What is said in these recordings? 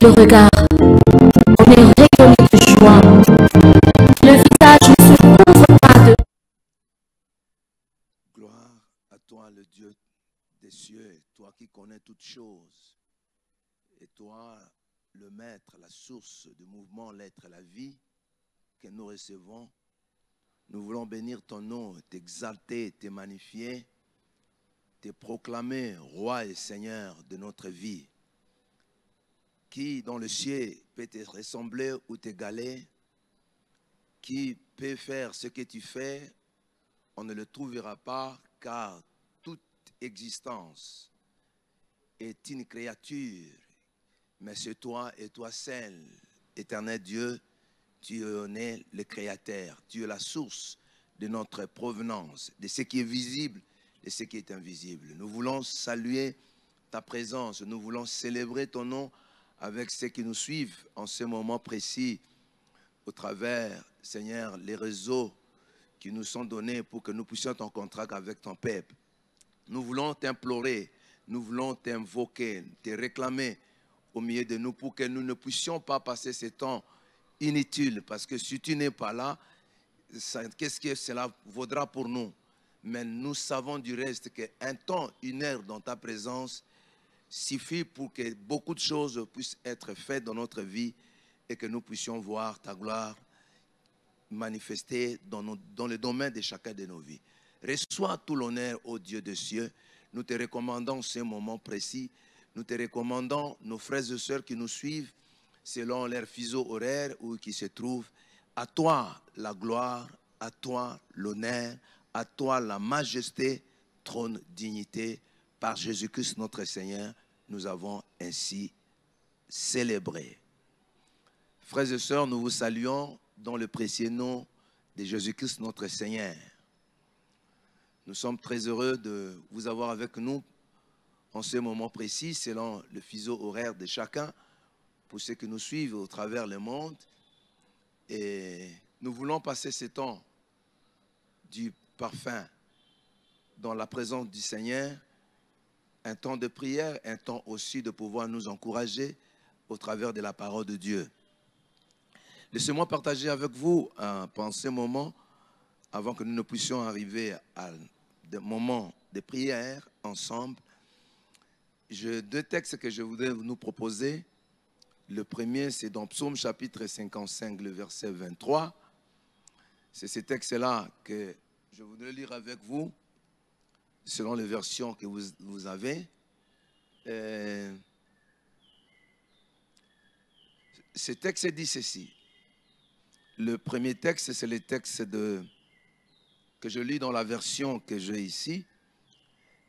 le regard. On est rayonné de joie. Le visage ne se couvre pas de... Gloire à toi, le Dieu des cieux, toi qui connais toutes choses. Et toi, le maître, la source du mouvement, l'être, la vie que nous recevons. Nous voulons bénir ton nom, t'exalter, te magnifier, te proclamer roi et seigneur de notre vie. Qui dans le ciel peut te ressembler ou t'égaler? Qui peut faire ce que tu fais? On ne le trouvera pas, car toute existence est une créature. Mais c'est toi et toi seul, éternel Dieu, tu es le Créateur. Tu es la source de notre provenance, de ce qui est visible et ce qui est invisible. Nous voulons saluer ta présence. Nous voulons célébrer ton nom avec ceux qui nous suivent en ce moment précis, au travers, Seigneur, les réseaux qui nous sont donnés pour que nous puissions être en contact avec ton peuple. Nous voulons t'implorer, nous voulons t'invoquer, te réclamer au milieu de nous pour que nous ne puissions pas passer ce temps inutile. Parce que si tu n'es pas là, qu'est-ce que cela vaudra pour nous? Mais nous savons du reste qu'un temps, une heure dans ta présence suffit pour que beaucoup de choses puissent être faites dans notre vie et que nous puissions voir ta gloire manifestée dans le domaine de chacun de nos vies. Reçois tout l'honneur, ô Dieu des cieux. Nous te recommandons ce moment précis. Nous te recommandons nos frères et sœurs qui nous suivent selon leur fuseau horaire ou qui se trouvent. À toi la gloire, à toi l'honneur, à toi la majesté, trône, dignité. Par Jésus-Christ notre Seigneur, nous avons ainsi célébré. Frères et sœurs, nous vous saluons dans le précieux nom de Jésus-Christ notre Seigneur. Nous sommes très heureux de vous avoir avec nous en ce moment précis, selon le fuseau horaire de chacun, pour ceux qui nous suivent au travers le monde. Et nous voulons passer ce temps du parfum dans la présence du Seigneur, un temps de prière, un temps aussi de pouvoir nous encourager au travers de la parole de Dieu. Laissez-moi partager avec vous pendant ce moment, avant que nous ne puissions arriver à des moments de prière ensemble. J'ai deux textes que je voudrais nous proposer. Le premier, c'est dans Psaume chapitre 55, le verset 23. C'est ce texte-là que je voudrais lire avec vous, selon les versions que vous avez. Ce texte dit ceci. Le premier texte, c'est le texte que je lis dans la version que j'ai ici.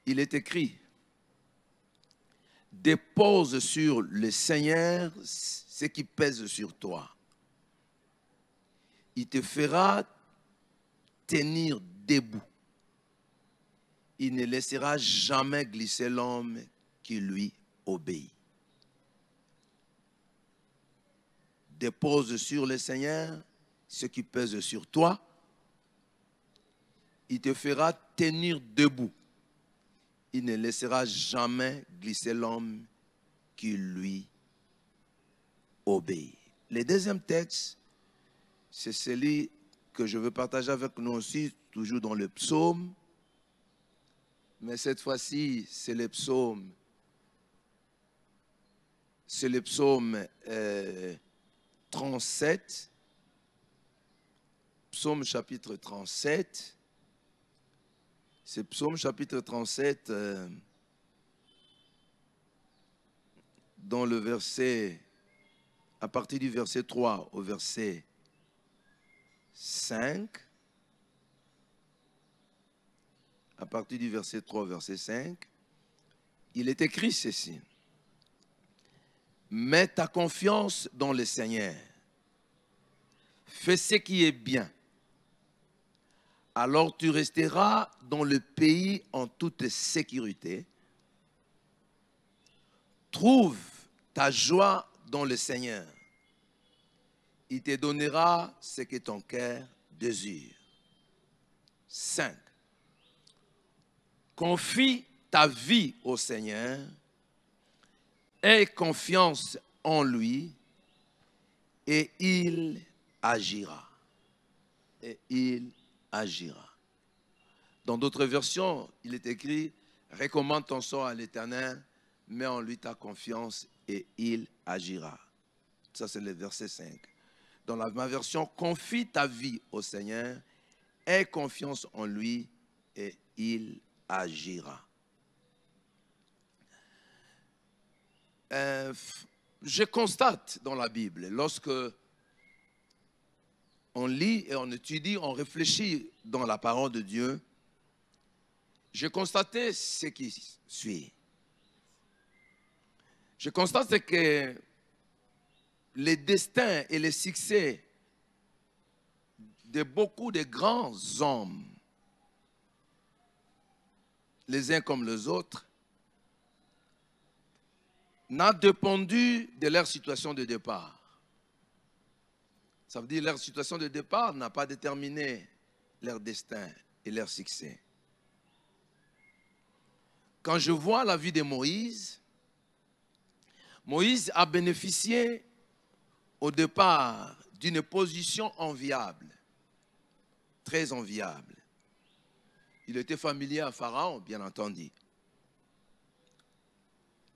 Il est écrit: dépose sur le Seigneur ce qui pèse sur toi. Il te fera tenir debout. Il ne laissera jamais glisser l'homme qui lui obéit. Dépose sur le Seigneur ce qui pèse sur toi. Il te fera tenir debout. Il ne laissera jamais glisser l'homme qui lui obéit. Le deuxième texte, c'est celui que je veux partager avec nous aussi, toujours dans le psaume. Mais cette fois-ci, c'est le psaume. C'est le psaume 37. Psaume chapitre 37. C'est psaume chapitre 37, dans le verset, à partir du verset 3 au verset 5. À partir du verset 3 au verset 5, il est écrit ceci. Mets ta confiance dans le Seigneur. Fais ce qui est bien. Alors tu resteras dans le pays en toute sécurité. Trouve ta joie dans le Seigneur. Il te donnera ce que ton cœur désire. 5. Confie ta vie au Seigneur. Aie confiance en lui et il agira. Et il agira. Dans d'autres versions, il est écrit « Recommande ton sort à l'Éternel, mets en lui ta confiance et il agira. » Ça, c'est le verset 5. Dans ma version, « Confie ta vie au Seigneur, aie confiance en lui et il agira. » Je constate dans la Bible, lorsque on lit et on étudie, on réfléchit dans la parole de Dieu, je constatais ce qui suit. Je constate que les destins et les succès de beaucoup de grands hommes, les uns comme les autres, n'a dépendu de leur situation de départ. Ça veut dire que leur situation de départ n'a pas déterminé leur destin et leur succès. Quand je vois la vie de Moïse, Moïse a bénéficié au départ d'une position enviable, très enviable. Il était familier à Pharaon, bien entendu.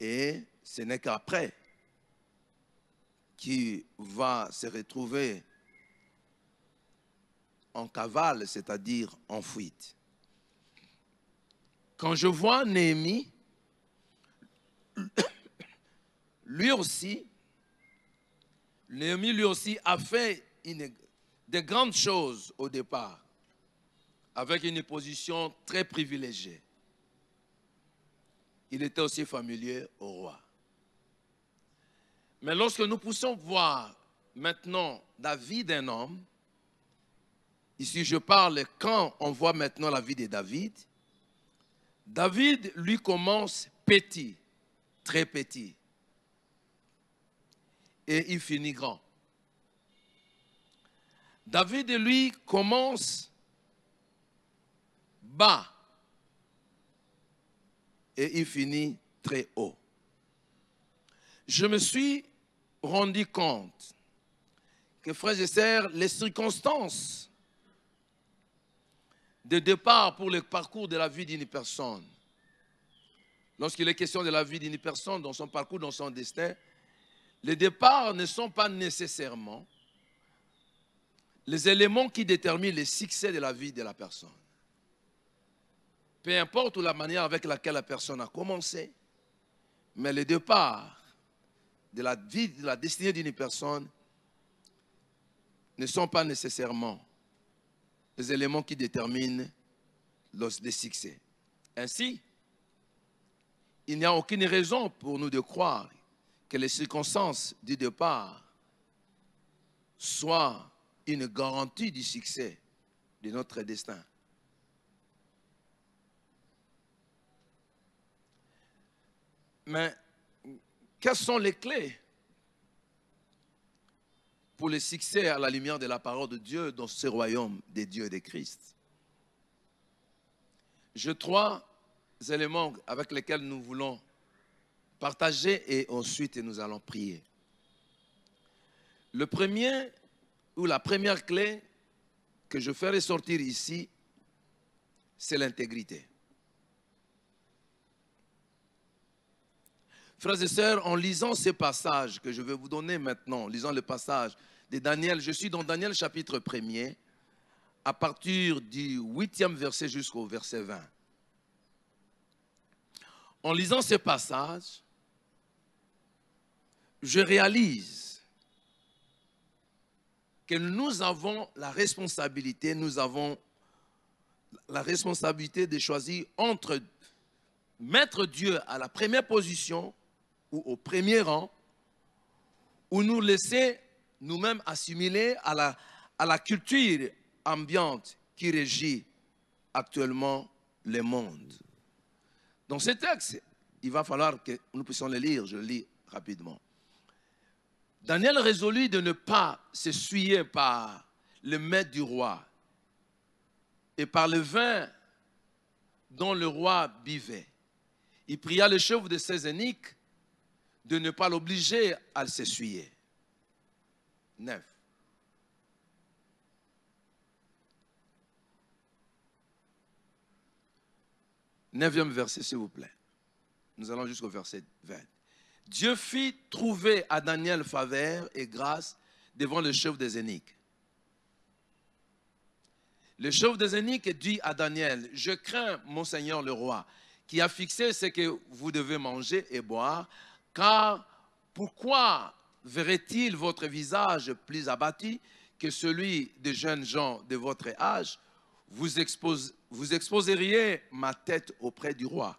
Et ce n'est qu'après qu'il va se retrouver en cavale, c'est-à-dire en fuite. Quand je vois Néhémie, lui aussi a fait de grandes choses au départ, avec une position très privilégiée. Il était aussi familier au roi. Mais lorsque nous poussons voir maintenant la vie d'un homme, ici je parle quand on voit maintenant la vie de David, David lui commence petit, très petit, et il finit grand. David, lui, commence bas, et il finit très haut. Je me suis rendu compte que, frères et sœurs, les circonstances de départ pour le parcours de la vie d'une personne, lorsqu'il est question de la vie d'une personne, dans son parcours, dans son destin, les départs ne sont pas nécessairement les éléments qui déterminent le succès de la vie de la personne. Peu importe la manière avec laquelle la personne a commencé, mais les départs de la vie, de la destinée d'une personne ne sont pas nécessairement les éléments qui déterminent le succès. Ainsi, il n'y a aucune raison pour nous de croire que les circonstances du départ soient une garantie du succès de notre destin. Mais quelles sont les clés pour le succès à la lumière de la parole de Dieu dans ce royaume des dieux et de Christ? J'ai trois éléments avec lesquels nous voulons partager et ensuite nous allons prier. Le premier, ou la première clé que je fais ressortir ici, c'est l'intégrité. Frères et sœurs, en lisant ces passages que je vais vous donner maintenant, en lisant le passage de Daniel, je suis dans Daniel chapitre 1er, à partir du 8e verset jusqu'au verset 20. En lisant ces passages, je réalise que nous avons la responsabilité de choisir entre mettre Dieu à la première position ou au premier rang, ou nous laisser nous-mêmes assimiler à la culture ambiante qui régit actuellement le monde. Dans ce texte, il va falloir que nous puissions le lire, je le lis rapidement. Daniel résolut de ne pas se souiller par le maître du roi et par le vin dont le roi buvait. Il pria le chef de ses eunuques de ne pas l'obliger à s'essuyer. 9. Neuvième verset, s'il vous plaît. Nous allons jusqu'au verset 20. Dieu fit trouver à Daniel faveur et grâce devant le chef des eunuques. Le chef des eunuques dit à Daniel, « Je crains, mon Seigneur le roi, qui a fixé ce que vous devez manger et boire, car pourquoi verrait-il votre visage plus abattu que celui des jeunes gens de votre âge? Vous exposeriez ma tête auprès du roi. »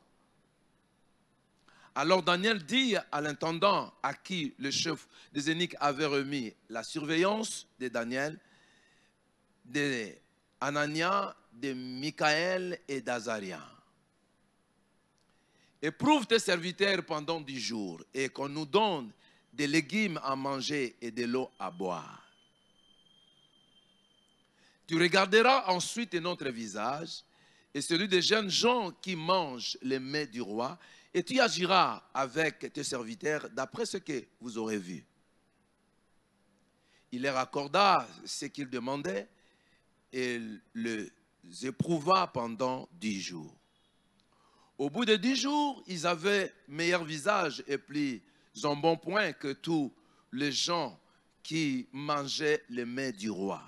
Alors Daniel dit à l'intendant à qui le chef des eunuques avait remis la surveillance de Daniel, de Anania, de Michaël et d'Azaria. Éprouve tes serviteurs pendant 10 jours et qu'on nous donne des légumes à manger et de l'eau à boire. Tu regarderas ensuite notre visage et celui des jeunes gens qui mangent les mets du roi, et tu agiras avec tes serviteurs d'après ce que vous aurez vu. Il leur accorda ce qu'ils demandaient et les éprouva pendant 10 jours. Au bout de 10 jours, ils avaient meilleur visage et plus en bon point que tous les gens qui mangeaient les mets du roi.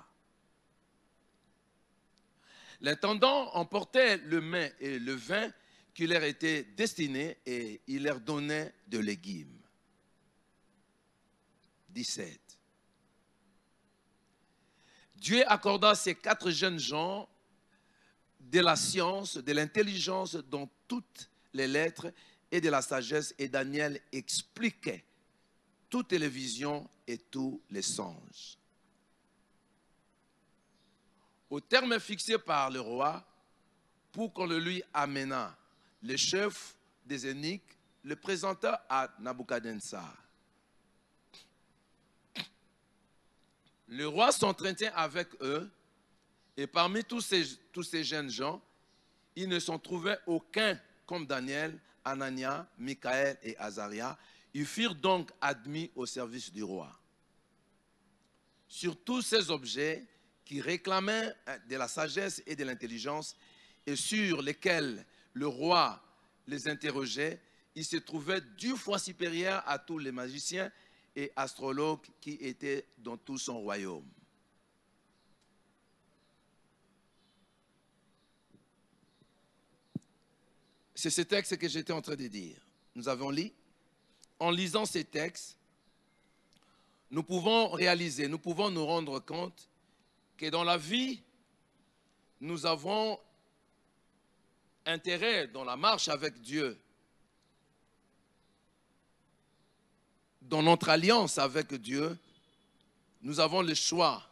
L'intendant emportait le mets et le vin qui leur était destiné et il leur donnait de légumes. 17. Dieu accorda ces 4 jeunes gens de la science, de l'intelligence dans toutes les lettres et de la sagesse, et Daniel expliquait toutes les visions et tous les songes. Au terme fixé par le roi, pour qu'on le lui amena, le chef des eunuques le présenta à Nabuchodonosor. Le roi s'entretint avec eux, et parmi tous ces jeunes gens, il ne s'en trouvait aucun comme Daniel, Anania, Michaël et Azaria. Ils furent donc admis au service du roi. Sur tous ces objets qui réclamaient de la sagesse et de l'intelligence, et sur lesquels le roi les interrogeait, il se trouvait 10 fois supérieur à tous les magiciens et astrologues qui étaient dans tout son royaume. C'est ce texte que j'étais en train de dire. Nous avons lu. En lisant ces textes, nous pouvons réaliser, nous pouvons nous rendre compte que dans la vie, nous avons intérêt dans la marche avec Dieu, dans notre alliance avec Dieu, nous avons le choix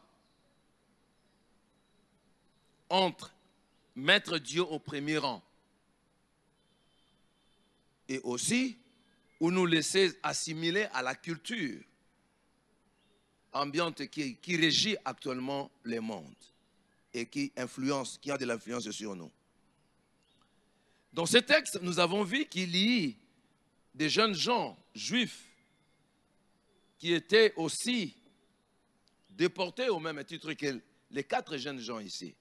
entre mettre Dieu au premier rang et aussi ou nous laisser assimiler à la culture ambiante qui régit actuellement le monde et qui a de l'influence sur nous. Dans ce texte, nous avons vu qu'il y a des jeunes gens juifs qui étaient aussi déportés au même titre que les 4 jeunes gens ici.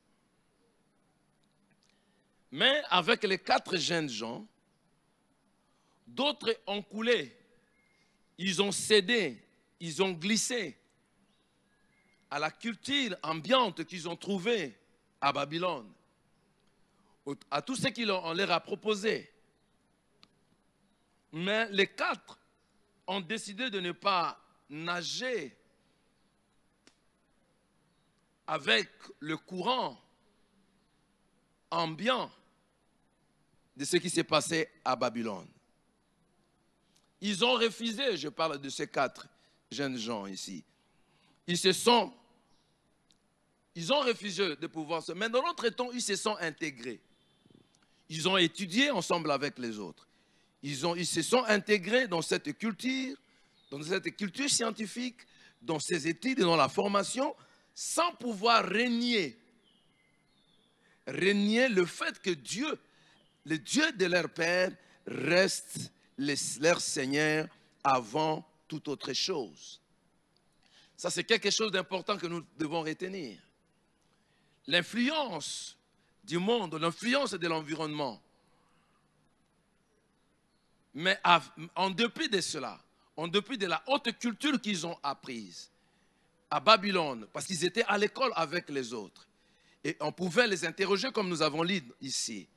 Mais avec les 4 jeunes gens, d'autres ont coulé, ils ont cédé, ils ont glissé à la culture ambiante qu'ils ont trouvée à Babylone, à tout ce qu'on leur a proposé. Mais les 4 ont décidé de ne pas nager avec le courant ambiant de ce qui s'est passé à Babylone. Ils ont refusé, je parle de ces 4 jeunes gens ici. Ils ont refusé de pouvoir se... Mais dans l'autre temps, ils se sont intégrés. Ils ont étudié ensemble avec les autres. Ils se sont intégrés dans cette culture scientifique, dans ces études, dans la formation, sans pouvoir renier le fait que Dieu, le Dieu de leur Père, reste leur Seigneur avant toute autre chose. Ça, c'est quelque chose d'important que nous devons retenir. L'influence du monde, l'influence de l'environnement. Mais en dépit de cela, en dépit de la haute culture qu'ils ont apprise à Babylone, parce qu'ils étaient à l'école avec les autres, et on pouvait les interroger comme nous avons lu ici,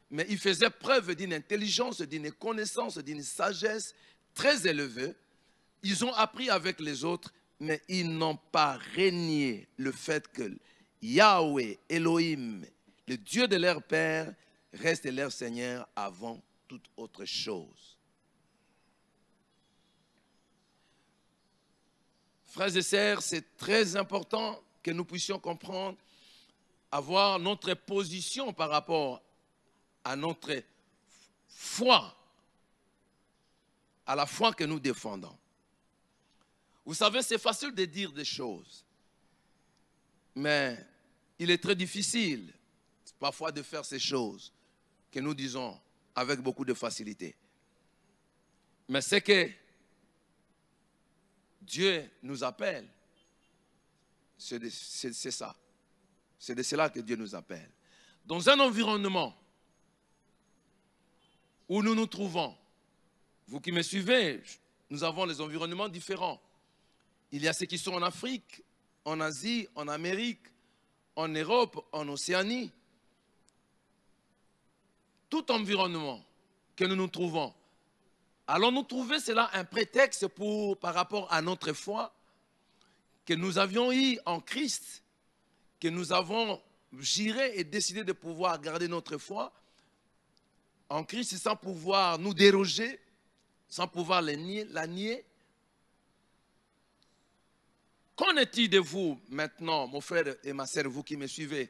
mais ils faisaient preuve d'une intelligence, d'une connaissance, d'une sagesse très élevée. Ils ont appris avec les autres, mais ils n'ont pas renié le fait que Yahweh, Elohim, le Dieu de leur père, reste leur Seigneur avant toute autre chose. Frères et sœurs, c'est très important que nous puissions comprendre, avoir notre position par rapport à notre foi, à la foi que nous défendons. Vous savez, c'est facile de dire des choses, mais il est très difficile parfois de faire ces choses que nous disons avec beaucoup de facilité. Mais c'est que Dieu nous appelle, c'est ça. C'est de cela que Dieu nous appelle. Dans un environnement où nous nous trouvons, vous qui me suivez, nous avons des environnements différents. Il y a ceux qui sont en Afrique, en Asie, en Amérique, en Europe, en Océanie. Tout environnement que nous nous trouvons, allons-nous trouver cela un prétexte par rapport à notre foi que nous avions eu en Christ, que nous avons juré et décidé de pouvoir garder notre foi en Christ sans pouvoir nous déroger, sans pouvoir la nier. Qu'en est-il de vous maintenant, mon frère et ma sœur, vous qui me suivez,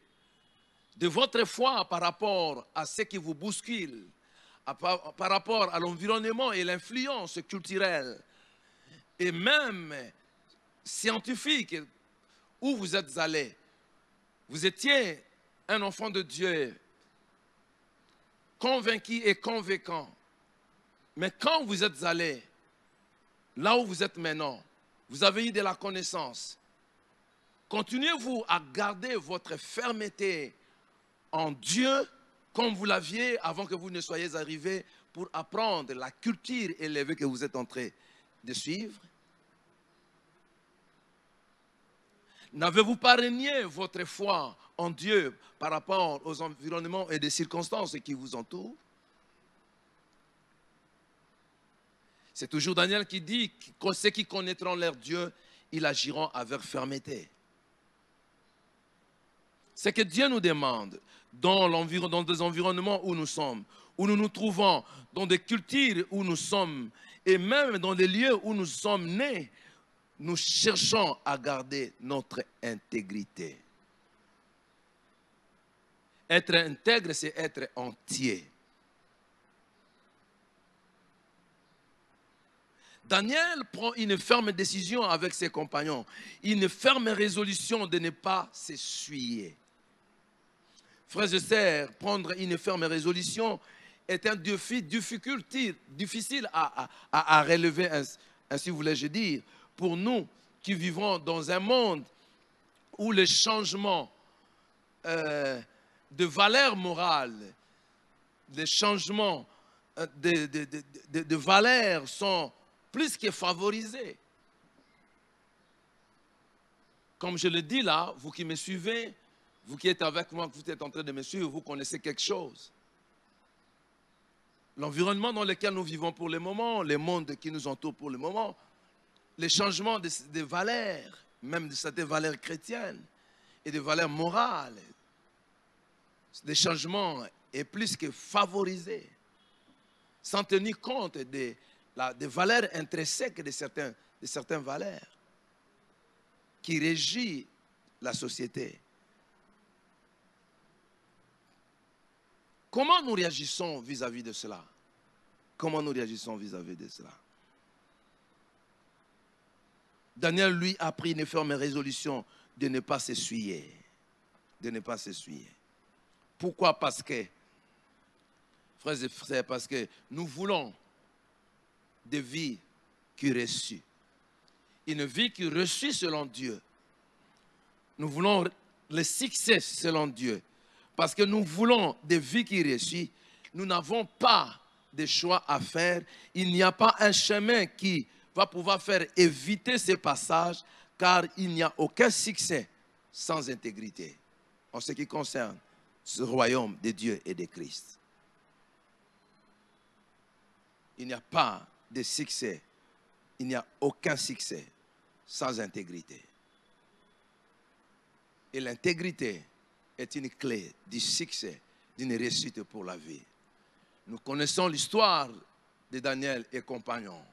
de votre foi par rapport à ce qui vous bouscule, par rapport à l'environnement et l'influence culturelle et même scientifique où vous êtes allé? Vous étiez un enfant de Dieu, convaincu et convaincant. Mais quand vous êtes allé, là où vous êtes maintenant, vous avez eu de la connaissance. Continuez-vous à garder votre fermeté en Dieu comme vous l'aviez avant que vous ne soyez arrivés pour apprendre la culture élevée que vous êtes en train de suivre? N'avez-vous pas renié votre foi en Dieu par rapport aux environnements et des circonstances qui vous entourent? C'est toujours Daniel qui dit que ceux qui connaîtront leur Dieu, ils agiront avec fermeté. C'est que Dieu nous demande, dans des environnements où nous sommes, où nous nous trouvons, dans des cultures où nous sommes, et même dans des lieux où nous sommes nés, nous cherchons à garder notre intégrité. Être intègre, c'est être entier. Daniel prend une ferme décision avec ses compagnons, une ferme résolution de ne pas s'essuyer. Frères et sœurs, prendre une ferme résolution est un défi difficile à relever, ainsi voulais-je dire, pour nous qui vivons dans un monde où les changements de valeurs morales, les changements de valeurs sont plus que favorisés. Comme je le dis là, vous qui me suivez, vous qui êtes avec moi, vous êtes en train de me suivre, vous connaissez quelque chose. L'environnement dans lequel nous vivons pour le moment, le monde qui nous entoure pour le moment, les changements de valeurs, même de certaines valeurs chrétiennes et de valeurs morales, les changements est plus que favorisés, sans tenir compte des valeurs intrinsèques de certaines valeurs qui régissent la société. Comment nous réagissons vis-à-vis de cela? Comment nous réagissons vis-à-vis de cela? Daniel, lui, a pris une ferme résolution de ne pas s'essuyer. De ne pas s'essuyer. Pourquoi? Parce que, frères et frères, parce que nous voulons des vies qui reçut. Une vie qui reçut selon Dieu. Nous voulons le succès selon Dieu. Parce que nous voulons des vies qui reçuent. Nous n'avons pas de choix à faire. Il n'y a pas un chemin qui va pouvoir faire éviter ces passages, car il n'y a aucun succès sans intégrité en ce qui concerne ce royaume de Dieu et de Christ. Il n'y a pas de succès, il n'y a aucun succès sans intégrité. Et l'intégrité est une clé du succès, d'une réussite pour la vie. Nous connaissons l'histoire de Daniel et compagnons.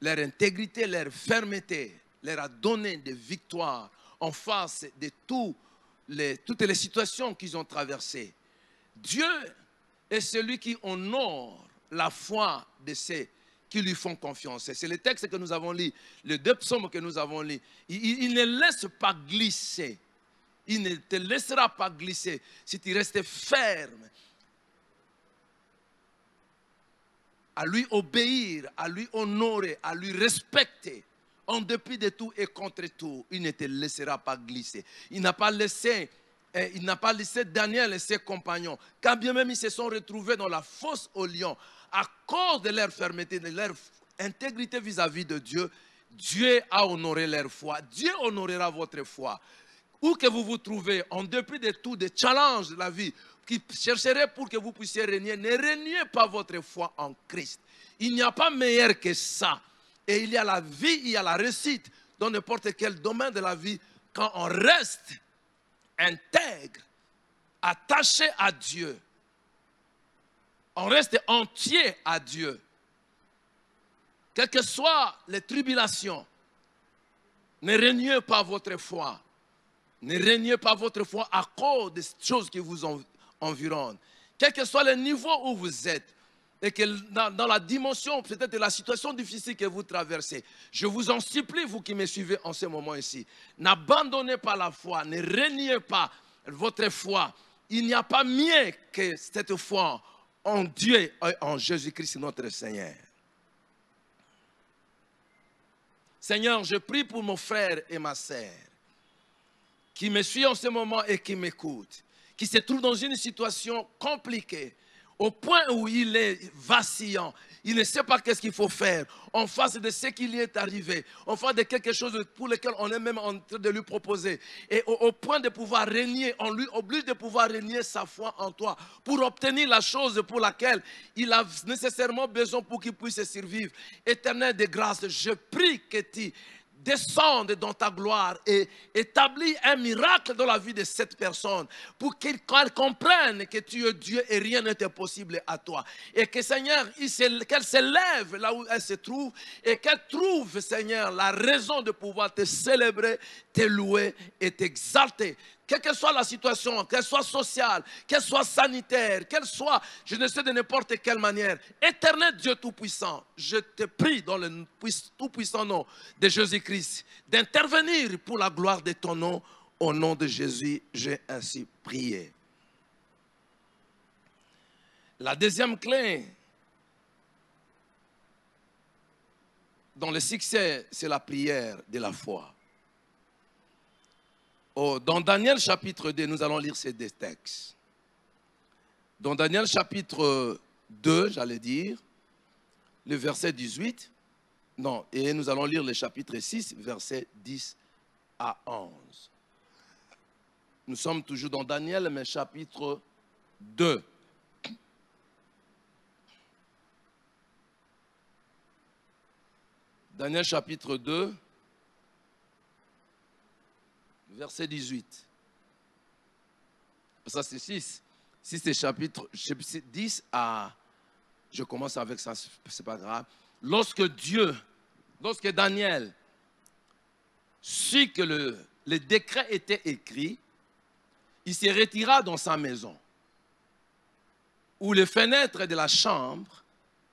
Leur intégrité, leur fermeté leur a donné des victoires en face de toutes les situations qu'ils ont traversées. Dieu est celui qui honore la foi de ceux qui lui font confiance. C'est le texte que nous avons lu, les deux psaumes que nous avons lus. Il ne laisse pas glisser. Il ne te laissera pas glisser si tu restes ferme. À lui obéir, à lui honorer, à lui respecter. En dépit de tout et contre tout, il ne te laissera pas glisser. Il n'a pas laissé Daniel et ses compagnons. Quand bien même ils se sont retrouvés dans la fosse aux lions, à cause de leur fermeté, de leur intégrité vis-à-vis de Dieu, Dieu a honoré leur foi. Dieu honorera votre foi. Où que vous vous trouvez, en dépit de tout, des challenges de la vie, qui chercherait pour que vous puissiez régner, ne reniez pas votre foi en Christ. Il n'y a pas meilleur que ça. Et il y a la vie, il y a la réussite dans n'importe quel domaine de la vie quand on reste intègre, attaché à Dieu. On reste entier à Dieu. Quelles que soient les tribulations, ne reniez pas votre foi. Ne reniez pas votre foi à cause des choses qui vous environnent. Quel que soit le niveau où vous êtes, et que dans la dimension peut-être de la situation difficile que vous traversez, je vous en supplie, vous qui me suivez en ce moment ici, n'abandonnez pas la foi, ne reniez pas votre foi. Il n'y a pas mieux que cette foi en Dieu et en Jésus-Christ notre Seigneur. Seigneur, je prie pour mon frère et ma sœur qui me suit en ce moment et qui m'écoute, qui se trouve dans une situation compliquée, au point où il est vacillant, il ne sait pas qu'est-ce qu'il faut faire, en face de ce qui lui est arrivé, en face de quelque chose pour lequel on est même en train de lui proposer, et au point de pouvoir renier, on lui oblige de pouvoir renier sa foi en toi, pour obtenir la chose pour laquelle il a nécessairement besoin pour qu'il puisse survivre. Éternel de grâce, je prie que tu descende dans ta gloire et établis un miracle dans la vie de cette personne pour qu'elle comprenne que tu es Dieu et rien n'est impossible à toi. Et que Seigneur, qu'elle se lève là où elle se trouve et qu'elle trouve, Seigneur, la raison de pouvoir te célébrer, te louer et t'exalter. Quelle que soit la situation, qu'elle soit sociale, qu'elle soit sanitaire, qu'elle soit, je ne sais de n'importe quelle manière. Éternel Dieu Tout-Puissant, je te prie dans le tout-puissant nom de Jésus-Christ d'intervenir pour la gloire de ton nom. Au nom de Jésus, j'ai ainsi prié. La deuxième clé dans le succès, c'est la prière de la foi. Dans Daniel chapitre 2, nous allons lire ces deux textes. Dans Daniel chapitre 2, j'allais dire, le verset 18. Non, et nous allons lire le chapitre 6, verset 10 à 11. Nous sommes toujours dans Daniel, mais chapitre 2. Daniel chapitre 2. Verset 18. Ça c'est 6. Si c'est chapitre 10 à... Je commence avec ça, c'est pas grave. Lorsque Daniel sut que le décret était écrit, il se retira dans sa maison, où les fenêtres de la chambre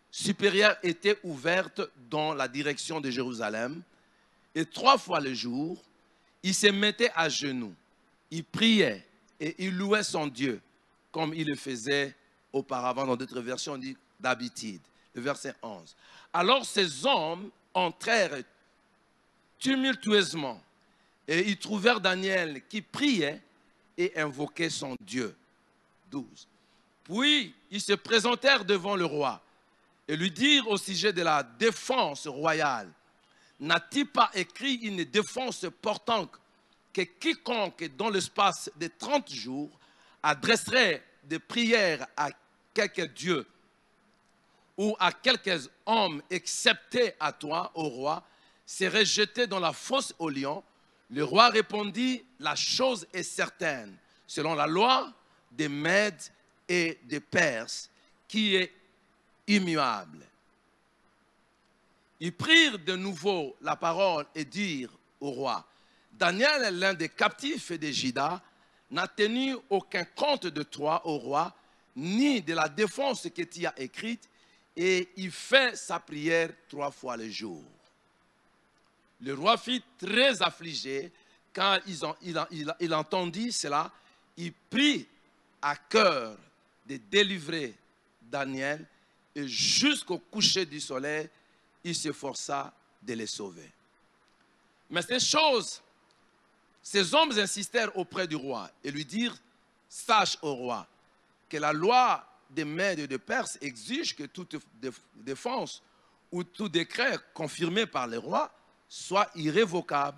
supérieure étaient ouvertes dans la direction de Jérusalem, et 3 fois le jour, il se mettait à genoux, il priait et il louait son Dieu, comme il le faisait auparavant. Dans d'autres versions, on dit d'habitude. le verset 11. Alors ces hommes entrèrent tumultueusement et ils trouvèrent Daniel qui priait et invoquait son Dieu. 12. Puis ils se présentèrent devant le roi et lui dirent au sujet de la défense royale: n'a-t-il pas écrit une défense portant que quiconque dans l'espace de 30 jours adresserait des prières à quelque Dieu ou à quelques hommes excepté à toi, ô roi, serait jeté dans la fosse aux lions? Le roi répondit: la chose est certaine, selon la loi des Mèdes et des Perses, qui est immuable. Ils prirent de nouveau la parole et dirent au roi: Daniel, l'un des captifs de Juda, n'a tenu aucun compte de toi, ô roi, ni de la défense que tu as écrite, et il fait sa prière 3 fois le jour. Le roi fut très affligé quand il entendit cela. Il prit à cœur de délivrer Daniel et jusqu'au coucher du soleil, il s'efforça de les sauver. Mais ces hommes insistèrent auprès du roi et lui dirent: sache, ô roi, que la loi des Mèdes et des Perses exige que toute défense ou tout décret confirmé par le roi soit irrévocable.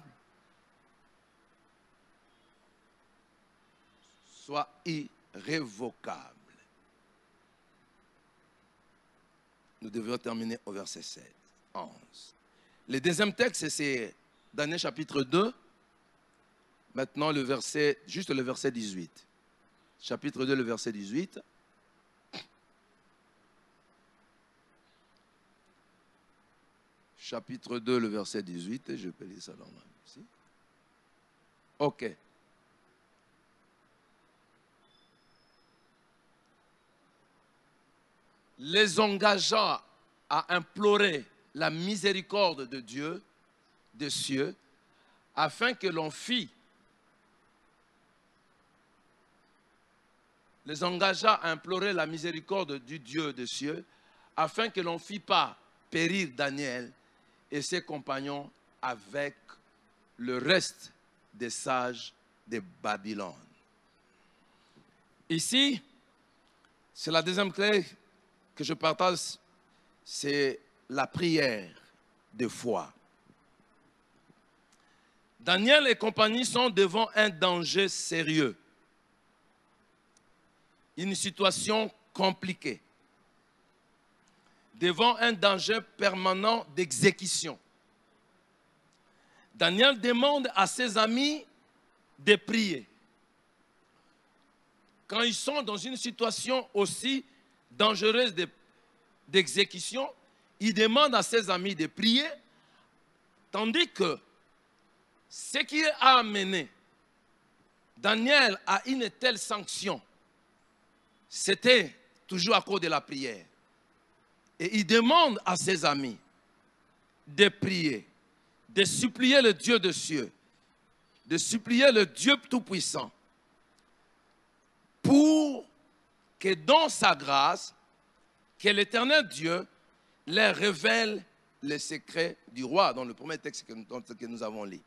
Soit irrévocable. Nous devons terminer au verset 7, 11. Le deuxième texte, c'est Daniel chapitre 2. Maintenant, juste le verset 18. Chapitre 2, le verset 18. Chapitre 2, le verset 18. Je peux lire ça normalement ici. OK. Les engagea à implorer la miséricorde de Dieu des cieux, afin que l'on fît. Les engagea à implorer la miséricorde du Dieu des cieux, afin que l'on fît pas périr Daniel et ses compagnons avec le reste des sages de Babylone. Ici, c'est la deuxième clé que je partage, c'est la prière de foi. Daniel et compagnie sont devant un danger sérieux, une situation compliquée, devant un danger permanent d'exécution. Daniel demande à ses amis de prier. Quand ils sont dans une situation aussi dangereuse d'exécution, il demande à ses amis de prier, tandis que ce qui a amené Daniel à une telle sanction, c'était toujours à cause de la prière. Et il demande à ses amis de prier, de supplier le Dieu des cieux, de supplier le Dieu Tout-Puissant, pour que dans sa grâce, que l'Éternel Dieu leur révèle les secrets du roi, dans le premier texte que nous avons lu.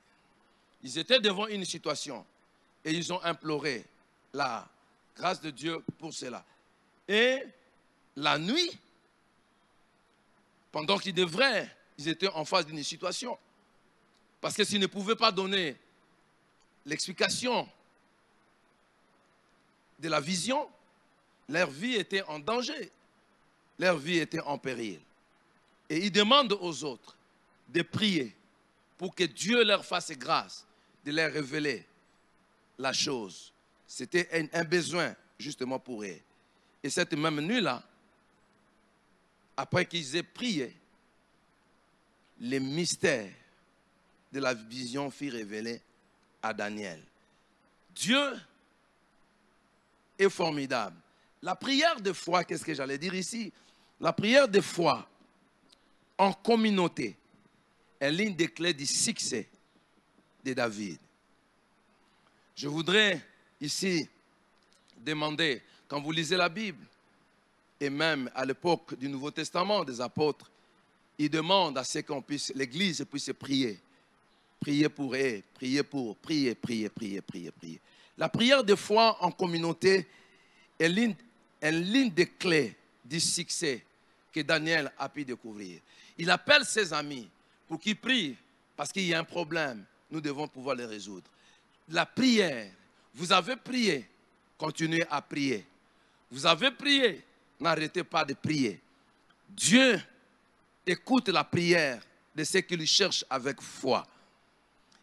Ils étaient devant une situation et ils ont imploré la grâce de Dieu pour cela. Et la nuit, pendant qu'ils étaient en face d'une situation. Parce que s'ils ne pouvaient pas donner l'explication de la vision, leur vie était en danger, leur vie était en péril. Et ils demandent aux autres de prier pour que Dieu leur fasse grâce de leur révéler la chose. C'était un besoin justement pour eux. Et cette même nuit-là, après qu'ils aient prié, les mystères de la vision furent révélés à Daniel. Dieu est formidable. La prière de foi, qu'est-ce que j'allais dire ici? La prière de foi en communauté est l'une des clés du succès de David. Je voudrais ici demander, quand vous lisez la Bible, et même à l'époque du Nouveau Testament des apôtres, ils demandent à ce qu'on puisse, l'Église puisse prier. Prier pour eux, prier. La prière de foi en communauté est l'une des clés du succès que Daniel a pu découvrir. Il appelle ses amis pour qu'ils prient parce qu'il y a un problème. Nous devons pouvoir le résoudre. La prière, vous avez prié, continuez à prier. Vous avez prié, n'arrêtez pas de prier. Dieu écoute la prière de ceux qui lui cherchent avec foi.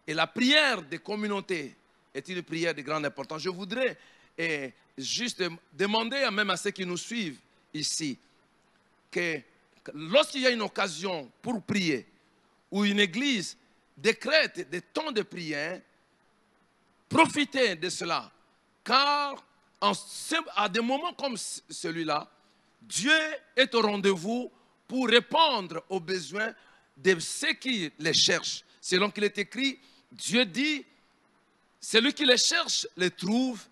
Et la prière des communautés est une prière de grande importance. Je voudrais juste demander même à ceux qui nous suivent ici que lorsqu'il y a une occasion pour prier ou une église décrète des temps de prière, profitez de cela. Car à des moments comme celui-là, Dieu est au rendez-vous pour répondre aux besoins de ceux qui les cherchent. Selon qu'il est écrit, Dieu dit, celui qui les cherche les trouve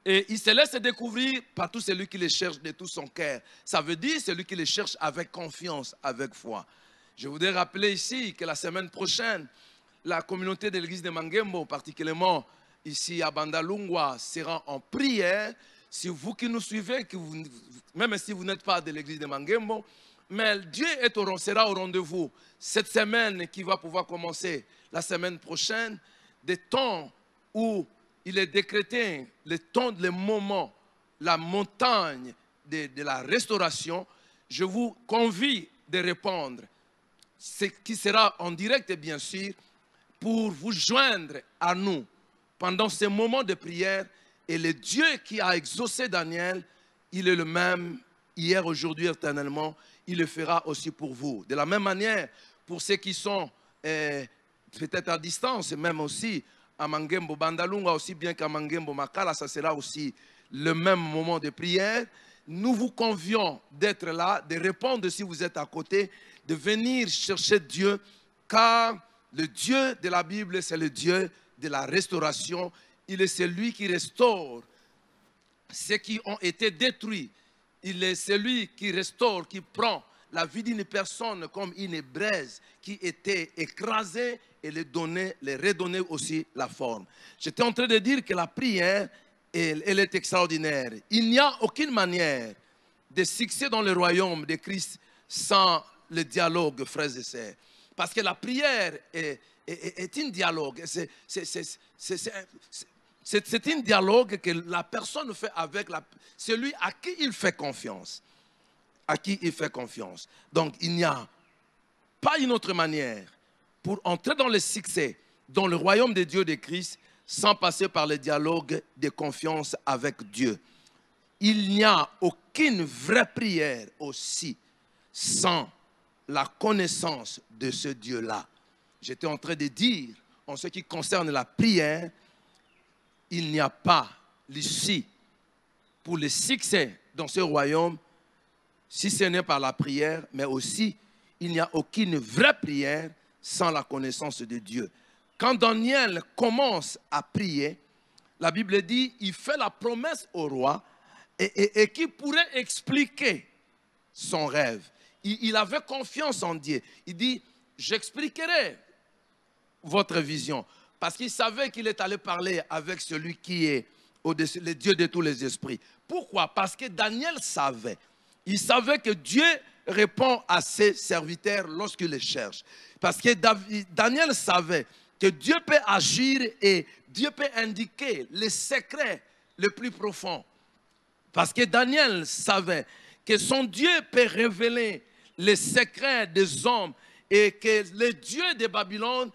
et il se laisse découvrir par tout celui qui les cherche de tout son cœur. Ça veut dire celui qui les cherche avec confiance, avec foi. Je voudrais rappeler ici que la semaine prochaine, la communauté de l'église de Mangembo, particulièrement ici à Bandalungwa, sera en prière. Si vous qui nous suivez, même si vous n'êtes pas de l'église de Mangembo, mais Dieu sera au rendez-vous cette semaine qui va pouvoir commencer la semaine prochaine, des temps où il est décrété, le moment, la montagne de la restauration. Je vous convie de répondre, ce qui sera en direct bien sûr, pour vous joindre à nous pendant ces moments de prière. Et le Dieu qui a exaucé Daniel, il est le même hier, aujourd'hui, éternellement. Il le fera aussi pour vous. De la même manière, pour ceux qui sont peut-être à distance, même aussi à Mangembo Bandalunga, aussi bien qu'à Mangembo Makala, ça sera aussi le même moment de prière. Nous vous convions d'être là, de répondre si vous êtes à côté, de venir chercher Dieu, car le Dieu de la Bible, c'est le Dieu de la restauration. Il est celui qui restaure ceux qui ont été détruits. Il est celui qui restaure, qui prend la vie d'une personne comme une braise qui était écrasée et les redonner aussi la forme. J'étais en train de dire que la prière, elle est extraordinaire. Il n'y a aucune manière de succès dans le royaume de Christ sans le dialogue, frères et sœurs. Parce que la prière est un dialogue. C'est un dialogue que la personne fait avec celui à qui il fait confiance. À qui il fait confiance. Donc, il n'y a pas une autre manière pour entrer dans le succès, dans le royaume de Dieu de Christ, sans passer par le dialogue de confiance avec Dieu. Il n'y a aucune vraie prière aussi sans la connaissance de ce Dieu-là. J'étais en train de dire, en ce qui concerne la prière, il n'y a pas l'issue pour le succès dans ce royaume, si ce n'est par la prière, mais aussi, il n'y a aucune vraie prière sans la connaissance de Dieu. Quand Daniel commence à prier, la Bible dit, il fait la promesse au roi et qui pourrait expliquer son rêve. Il avait confiance en Dieu. Il dit, j'expliquerai votre vision. Parce qu'il savait qu'il est allé parler avec celui qui est au-dessus, le Dieu de tous les esprits. Pourquoi? Parce que Daniel savait. Il savait que Dieu répond à ses serviteurs lorsqu'il les cherche. Parce que Daniel savait que Dieu peut agir et Dieu peut indiquer les secrets les plus profonds. Parce que Daniel savait que son Dieu peut révéler les secrets des hommes et que le Dieu de Babylone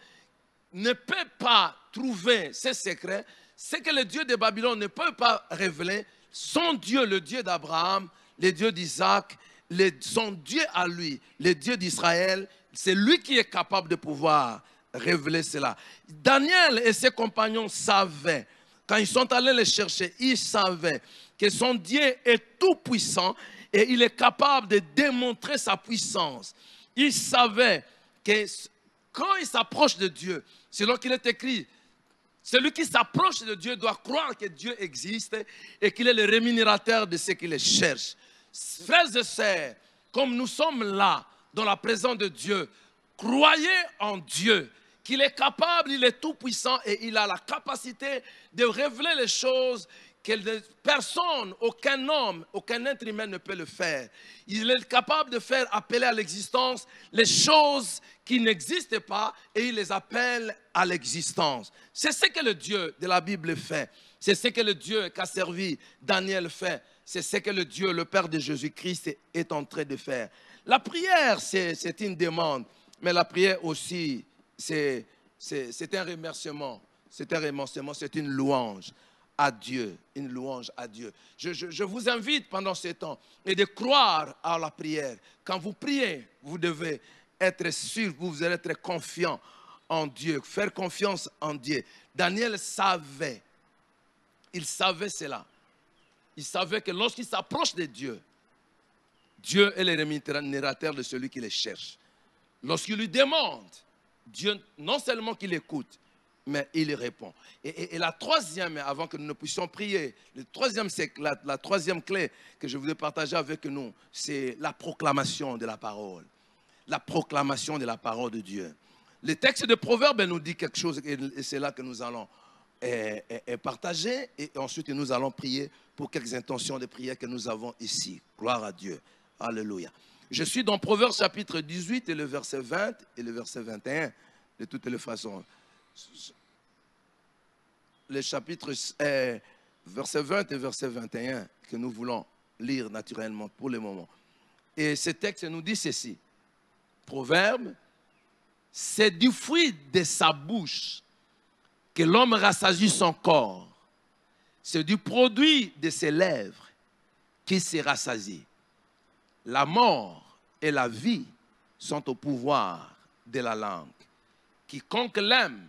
ne peut pas trouver ces secrets. C'est que le Dieu de Babylone ne peut pas révéler. Son Dieu, le Dieu d'Abraham, le Dieu d'Isaac, son Dieu à lui, le Dieu d'Israël, c'est lui qui est capable de pouvoir révéler cela. Daniel et ses compagnons savaient, quand ils sont allés le chercher, ils savaient que son Dieu est tout puissant et il est capable de démontrer sa puissance. Ils savaient que quand il s'approche de Dieu, selon qu'il est écrit, celui qui s'approche de Dieu doit croire que Dieu existe et qu'il est le rémunérateur de ceux qui le cherchent. Frères et sœurs, comme nous sommes là, dans la présence de Dieu, croyez en Dieu, qu'il est capable, il est tout puissant et il a la capacité de révéler les choses que personne, aucun homme, aucun être humain ne peut le faire. Il est capable de faire appeler à l'existence les choses qui n'existent pas et il les appelle à l'existence. C'est ce que le Dieu de la Bible fait. C'est ce que le Dieu qu'a servi Daniel fait. C'est ce que le Dieu, le Père de Jésus-Christ, est en train de faire. La prière, c'est une demande, mais la prière aussi, c'est un remerciement. C'est un remerciement, c'est une louange à Dieu, une louange à Dieu. Je vous invite pendant ce temps et de croire à la prière. Quand vous priez, vous devez être sûr, vous allez être confiant en Dieu, faire confiance en Dieu. Daniel savait, il savait cela. Il savait que lorsqu'il s'approche de Dieu, Dieu est le rémunérateur de celui qui le cherche. Lorsqu'il lui demande, Dieu non seulement qu'il écoute, mais il répond. Et la troisième, avant que nous ne puissions prier, la troisième clé que je voulais partager avec nous, c'est la proclamation de la parole. La proclamation de la parole de Dieu. Le texte de Proverbes nous dit quelque chose et c'est là que nous allons partager et ensuite nous allons prier pour quelques intentions de prière que nous avons ici. Gloire à Dieu. Alléluia. Je suis dans Proverbes chapitre 18 et le verset 20 et le verset 21 de toutes les façons. Les chapitres verset 20 et verset 21 que nous voulons lire naturellement pour le moment. Et ce texte nous dit ceci. Proverbe, c'est du fruit de sa bouche que l'homme rassasie son corps. C'est du produit de ses lèvres qui se rassasie. La mort et la vie sont au pouvoir de la langue. Quiconque l'aime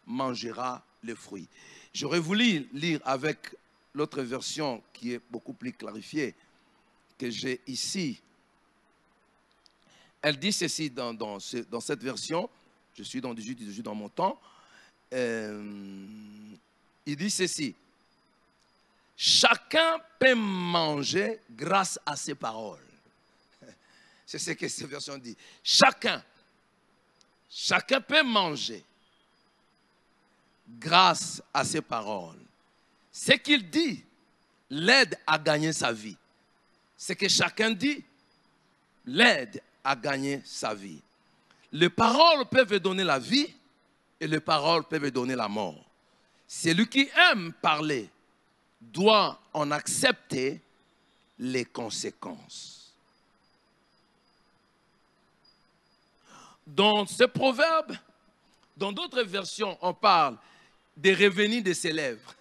mangera le fruit. J'aurais voulu lire avec l'autre version qui est beaucoup plus clarifiée que j'ai ici. Elle dit ceci dans cette version. Je suis dans 18 dans mon temps. Il dit ceci. Chacun peut manger grâce à ses paroles. C'est ce que cette version dit. Chacun peut manger grâce à ses paroles. Ce qu'il dit l'aide à gagner sa vie. Ce que chacun dit l'aide à gagner sa vie. Les paroles peuvent donner la vie et les paroles peuvent donner la mort. Celui qui aime parler doit en accepter les conséquences. Dans ce proverbe, dans d'autres versions, on parle des revenus de ses lèvres.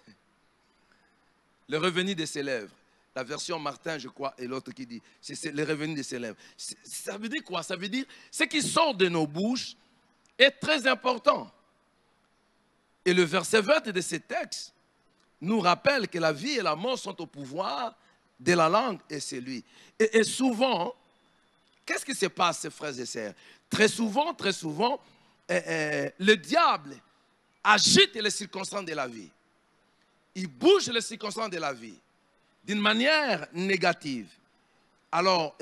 Le revenu de ses lèvres. La version Martin, je crois, et l'autre qui dit, c'est le revenu de ses lèvres. Ça veut dire quoi? Ça veut dire, ce qui sort de nos bouches est très important. Et le verset 20 de ce texte nous rappelle que la vie et la mort sont au pouvoir de la langue et c'est lui. Et souvent, qu'est-ce qui se passe, frères et sœurs? Très souvent, le diable agite les circonstances de la vie. Il bouge les circonstances de la vie d'une manière négative. Alors,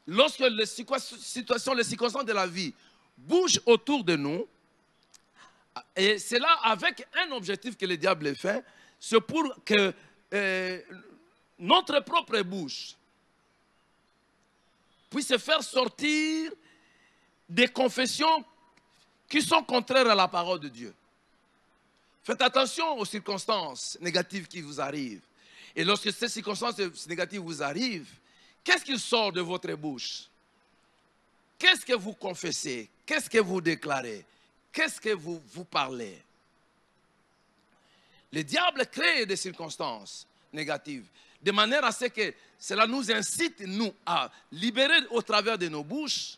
lorsque les circonstances de la vie bougent autour de nous, et c'est là avec un objectif que le diable fait, c'est pour que notre propre bouche puisse faire sortir des confessions qui sont contraires à la parole de Dieu. Faites attention aux circonstances négatives qui vous arrivent. Et lorsque ces circonstances négatives vous arrivent, qu'est-ce qui sort de votre bouche? Qu'est-ce que vous confessez? Qu'est-ce que vous déclarez? Qu'est-ce que vous parlez? Le diable crée des circonstances négatives, de manière à ce que cela nous incite, nous, à libérer au travers de nos bouches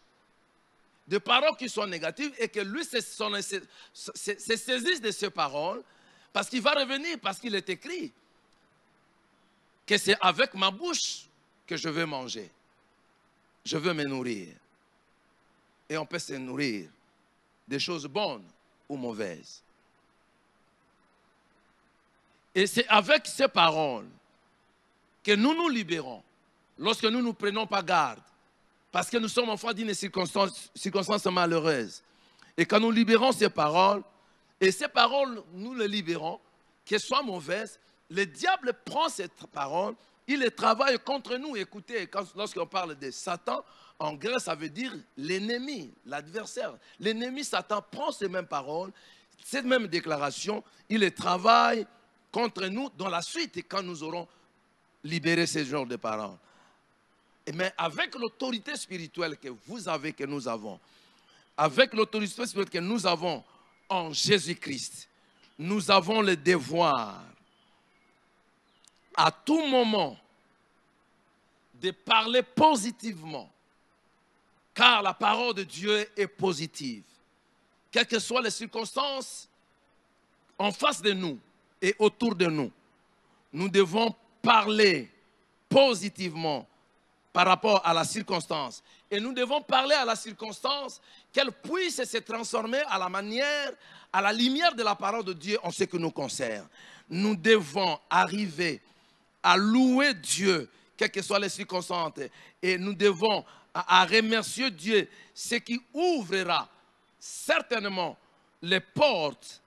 des paroles qui sont négatives et que lui se saisisse de ces paroles parce qu'il va revenir, parce qu'il est écrit que c'est avec ma bouche que je veux manger. Je veux me nourrir. Et on peut se nourrir des choses bonnes ou mauvaises. Et c'est avec ces paroles que nous nous libérons lorsque nous ne prenons pas garde, parce que nous sommes enfants d'une circonstance malheureuse. Et quand nous libérons ces paroles, et ces paroles, nous les libérons, qu'elles soient mauvaises, le diable prend cette parole, il les travaille contre nous. Écoutez, lorsqu'on parle de Satan, en grec, ça veut dire l'ennemi, l'adversaire. L'ennemi, Satan, prend ces mêmes paroles, cette même déclaration, il les travaille contre nous dans la suite, quand nous aurons libéré ces genres de paroles. Mais avec l'autorité spirituelle que vous avez, que nous avons, avec l'autorité spirituelle que nous avons en Jésus-Christ, nous avons le devoir à tout moment de parler positivement, car la parole de Dieu est positive. Quelles que soient les circonstances en face de nous et autour de nous, nous devons parler positivement par rapport à la circonstance. Et nous devons parler à la circonstance qu'elle puisse se transformer à la manière, à la lumière de la parole de Dieu en ce qui nous concerne. Nous devons arriver à louer Dieu, quelles que soient les circonstances. Et nous devons à remercier Dieu, ce qui ouvrira certainement les portes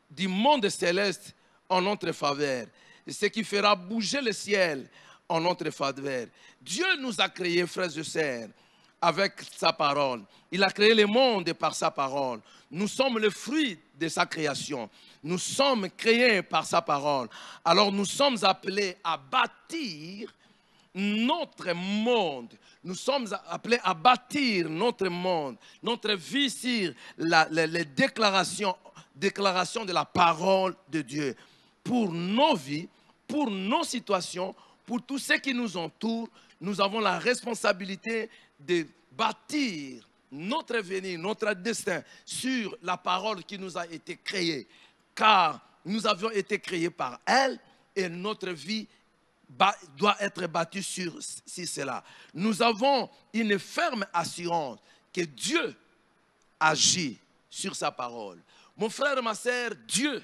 du monde céleste en notre faveur. Ce qui fera bouger le ciel en notre faveur. Dieu nous a créés, frères et sœurs, avec sa parole. Il a créé le monde par sa parole. Nous sommes le fruit de sa création. Nous sommes créés par sa parole. Alors nous sommes appelés à bâtir notre monde. Nous sommes appelés à bâtir notre monde, notre vie sur les déclarations de la parole de Dieu. Pour nos vies, pour nos situations, pour tout ce qui nous entoure, nous avons la responsabilité de bâtir notre avenir, notre destin sur la parole qui nous a été créée. Car nous avions été créés par elle et notre vie doit être bâtie sur cela. Nous avons une ferme assurance que Dieu agit sur sa parole. Mon frère et ma sœur, Dieu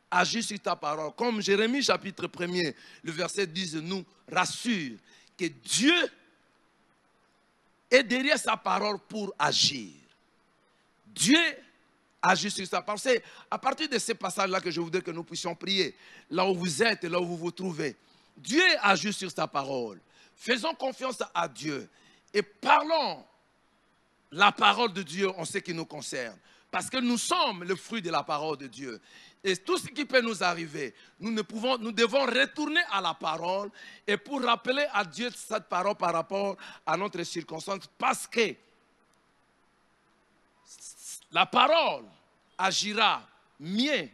agit sur ta parole. Comme Jérémie chapitre 1er, le verset 10 nous rassure que Dieu est derrière sa parole pour agir. Dieu agit sur sa parole. C'est à partir de ce passage-là que je voudrais que nous puissions prier. Là où vous êtes, là où vous vous trouvez. Dieu agit sur sa parole. Faisons confiance à Dieu et parlons la parole de Dieu en ce qui nous concerne. Parce que nous sommes le fruit de la parole de Dieu. Et tout ce qui peut nous arriver, nous devons retourner à la parole et pour rappeler à Dieu cette parole par rapport à notre circonstance. Parce que la parole agira mieux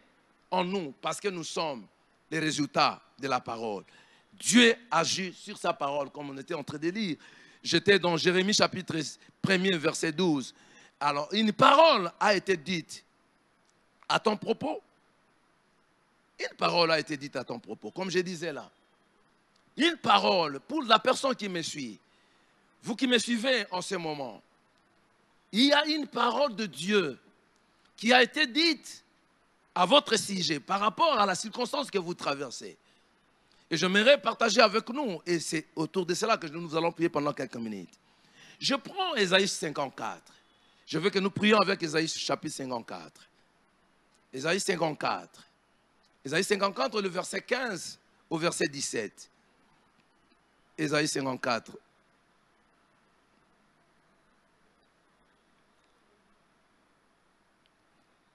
en nous parce que nous sommes les résultats de la parole. Dieu agit sur sa parole comme on était en train de lire. J'étais dans Jérémie chapitre 1er verset 12. Alors une parole a été dite à ton propos. Une parole a été dite à ton propos, comme je disais là. Une parole pour la personne qui me suit. Vous qui me suivez en ce moment. Il y a une parole de Dieu qui a été dite à votre sujet par rapport à la circonstance que vous traversez. Et j'aimerais partager avec nous, et c'est autour de cela que nous allons prier pendant quelques minutes. Je prends Ésaïe 54. Je veux que nous prions avec Ésaïe chapitre 54. Ésaïe 54. Ésaïe 54, le verset 15 au verset 17. Ésaïe 54.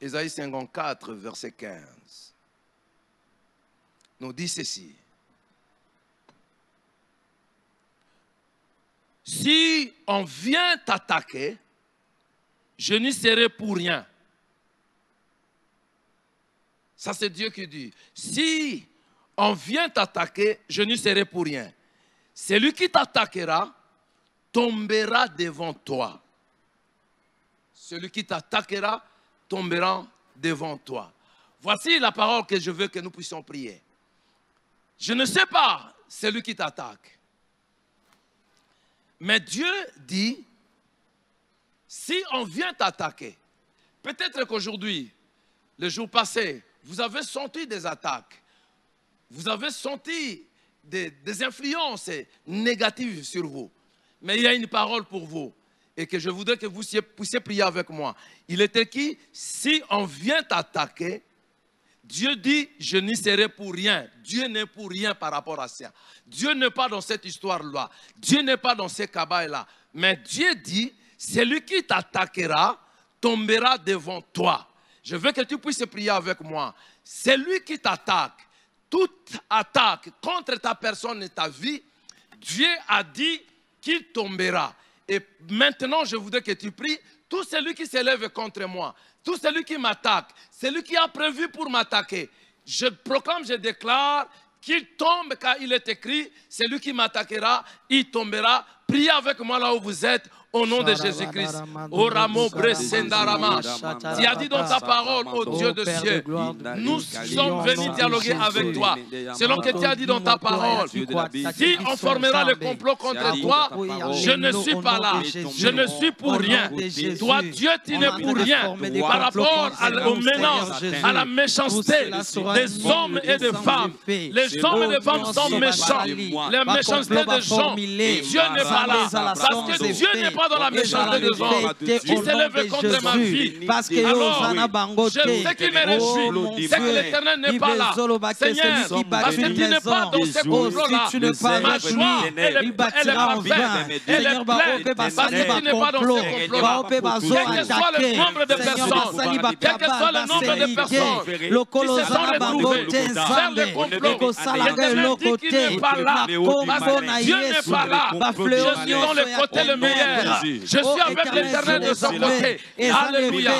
Ésaïe 54, verset 15. Nous dit ceci. Si on vient t'attaquer, je n'y serai pour rien. Ça, c'est Dieu qui dit. Si on vient t'attaquer, je n'y serai pour rien. Celui qui t'attaquera tombera devant toi. Celui qui t'attaquera tombera devant toi. Voici la parole que je veux que nous puissions prier. Je ne sais pas celui qui t'attaque. Mais Dieu dit, si on vient t'attaquer, peut-être qu'aujourd'hui, le jour passé, vous avez senti des attaques. Vous avez senti des influences négatives sur vous. Mais il y a une parole pour vous et que je voudrais que vous puissiez prier avec moi. Il est écrit, si on vient t'attaquer, Dieu dit, je n'y serai pour rien. Dieu n'est pour rien par rapport à ça. Dieu n'est pas dans cette histoire-là. Dieu n'est pas dans ces cabanes-là. Mais Dieu dit, celui qui t'attaquera tombera devant toi. Je veux que tu puisses prier avec moi. Celui qui t'attaque, toute attaque contre ta personne et ta vie, Dieu a dit qu'il tombera. Et maintenant, je voudrais que tu pries, tout celui qui s'élève contre moi, tout celui qui m'attaque, celui qui a prévu pour m'attaquer, je proclame, je déclare qu'il tombe car il est écrit, celui qui m'attaquera, il tombera. Priez avec moi là où vous êtes, au nom de Jésus-Christ. Tu as dit dans ta parole, ô Dieu de cieux, nous sommes venus dialoguer avec toi. Selon que tu as dit dans ta parole, si on formera le complot contre toi, je ne suis pas là. Je ne suis pour rien. Toi, Dieu, tu n'es pour rien. Par rapport aux menaces, à la méchanceté des hommes et des femmes. Les hommes et les femmes sont méchants. La méchanceté des gens, Dieu n'est pas là. Parce que Dieu n'est pas dans la méchanceté des hommes qui s'élève contre ma vie. Alors, ce qui me réjouit, c'est que l'Éternel n'est pas là. Seigneur, parce que tu n'es pas dans ce complot-là. Ma joie, elle est parfaite. Elle est pleine parce que tu n'es pas dans ce complot-là. Quel que soit le nombre de personnes, quel que soit le nombre de personnes qui se sont retrouvées faire le complot, l'Éternel dit qu'il n'est pas là. Parce que Dieu n'est pas là. Je suis dans le côté le meilleur. Je suis avec l'Éternel de son côté. Alléluia.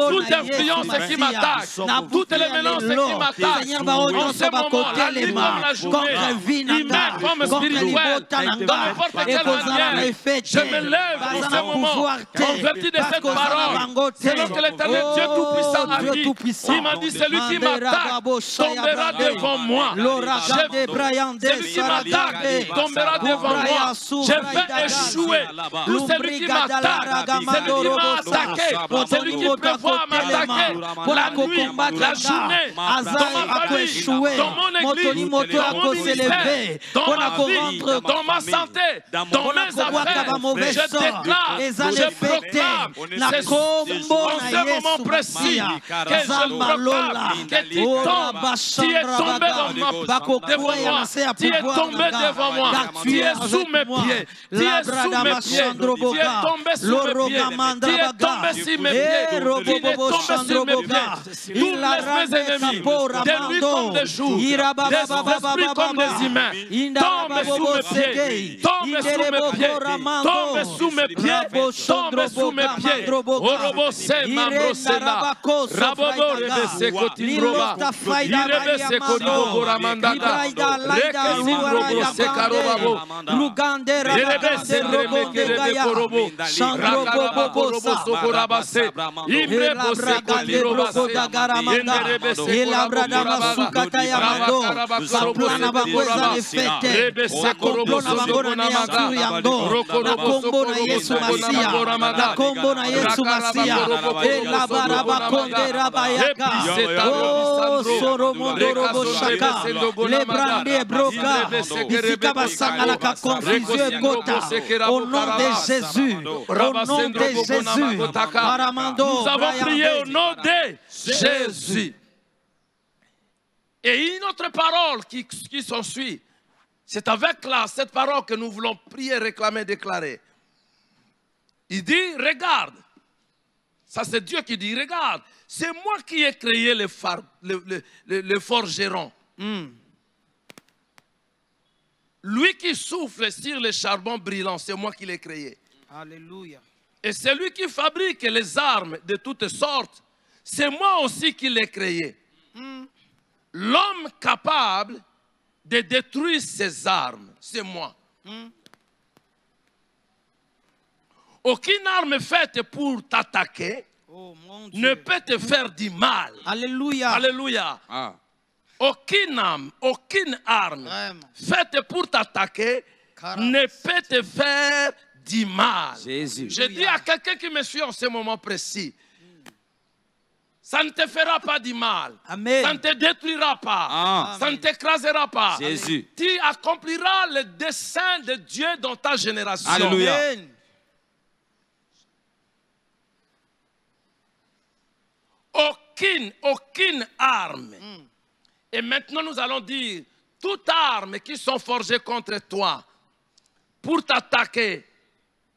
Toute influence qui m'attaque, toutes les menaces qui m'attaquent, en ce moment, la nuit comme la journée, humain comme spirituel, dans n'importe quelle manière, je me lève en ce moment, en vertu de cette parole, selon que l'Éternel Dieu Tout-Puissant a dit, il m'a dit, celui qui m'attaque tombera devant moi. Celui qui m'attaque tombera devant moi. Je vais échouer. Tout celui qui m'attaque, celui qui m'a attaqué, celui qui prévoit m'attaquer la nuit, la journée, dans ma famille, dans mon église, dans mon ministère, dans ma vie, dans ma santé, dans mes affaires, je déclare, je proclame, c'est en ce moment précis que je proclame que tu tombes, tu es tombé devant moi, tu es tombé devant moi, tu es sous mes pieds, tu es sous mes pieds, tu es tombé sous mes pieds, tu es tombé sur mes pieds, tu es tombé sur mes pieds. Tous mes ennemis, des nuits comme des jours, des esprits comme des humains, tombent sous mes pieds, tombent sous mes pieds, tombent sous mes pieds, tombent sous mes pieds. Orobose mambrosena, rabobo rebese kotimroba, irebese kodibo ramandada, rekesi robose karobabo, irebese remekere korobo, rakarababo robo sokorabase, imrebose kodirobase, yenderebese au nom de Jésus, nous avons prié au nom de Jésus. Et une autre parole qui s'ensuit, c'est avec cette parole que nous voulons prier, réclamer, déclarer. Il dit, regarde, ça c'est Dieu qui dit, regarde, c'est moi qui ai créé le forgeron. Lui qui souffle sur le charbon brillant, c'est moi qui l'ai créé. Alléluia. Et celui qui fabrique les armes de toutes sortes, c'est moi aussi qui l'ai créé. L'homme capable de détruire ses armes, c'est moi. Aucune arme faite pour t'attaquer ne peut te faire du mal. Alléluia. Alléluia. Aucune arme faite pour t'attaquer ne peut te faire du mal. Jésus. Je dis à quelqu'un qui me suit en ce moment précis, Ça ne te fera pas du mal. Amen. Ça ne te détruira pas. Ah. Ça ne t'écrasera pas. Jésus. Tu accompliras le dessein de Dieu dans ta génération. Alléluia. Amen. Aucune arme. Et maintenant nous allons dire, toute arme qui sont forgées contre toi pour t'attaquer